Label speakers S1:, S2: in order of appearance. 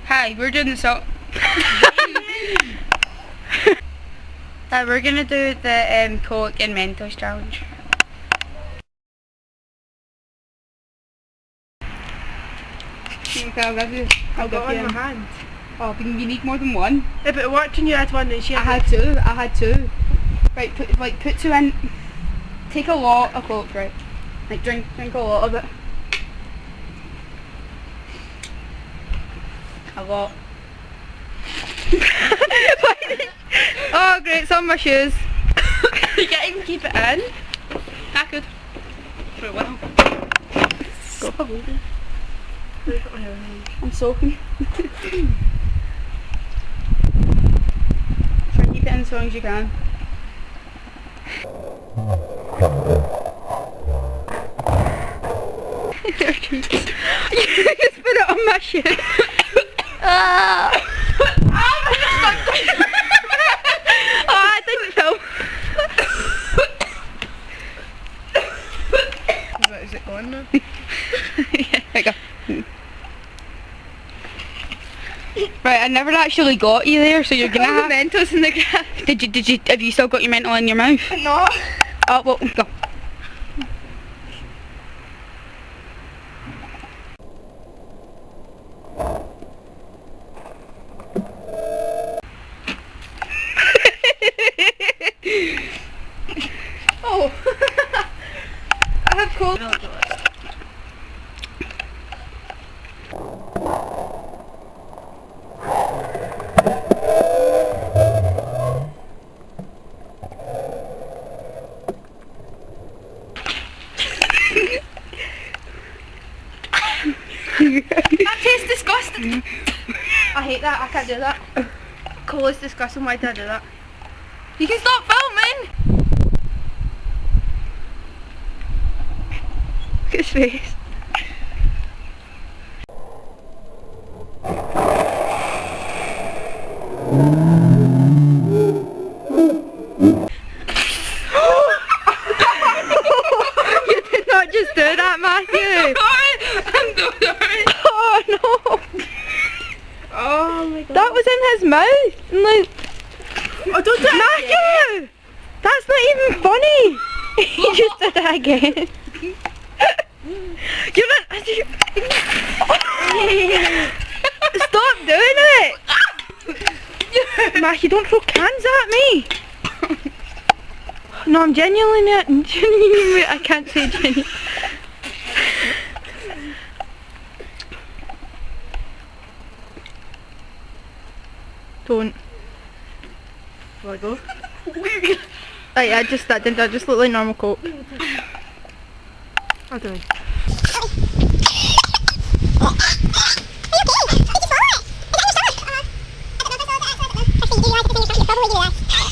S1: Hi, we're doing the salt. We're gonna do the Coke and Mentos challenge. Okay, I'll
S2: got
S1: give
S2: one in
S1: you.
S2: my hand.
S1: Oh, but you need more than one.
S2: Yeah, but it worked when you had one and she
S1: I
S2: had
S1: had two. Right, put two in. Take a lot of Coke, right? Like drink a lot of it. A lot. Oh great, it's on my shoes. You can't even keep it in. I could. Right, well.
S2: Got a baby.
S1: I'm soaking. Try and keep it in as long as you can. There it is. You just put it on my shoe. Oh, I didn't film.
S2: Is it gone now?
S1: Yeah, there you go. Right, I never actually got you there, so you're gonna have Mentos in the glass. Have you still got your mental in your mouth?
S2: No.
S1: Oh, well, go. Oh, I have cold.
S2: That tastes disgusting. I hate that. I can't do that. Cola is disgusting. Why did I do that? You can stop filming.
S1: Look at his face. You did not just do that, Matthew.
S2: I'm so sorry.
S1: Oh no.
S2: Oh my god.
S1: That was in his mouth. Like,
S2: Oh, don't do it.
S1: Matthew! That's not even funny. You just did it again. You're not. Stop doing it! Matthew, don't throw cans at me. No, I'm genuinely. I can't say genuinely. Don't.
S2: Will I go?
S1: That just look like normal Coke.
S2: I don't.
S3: Probably do that.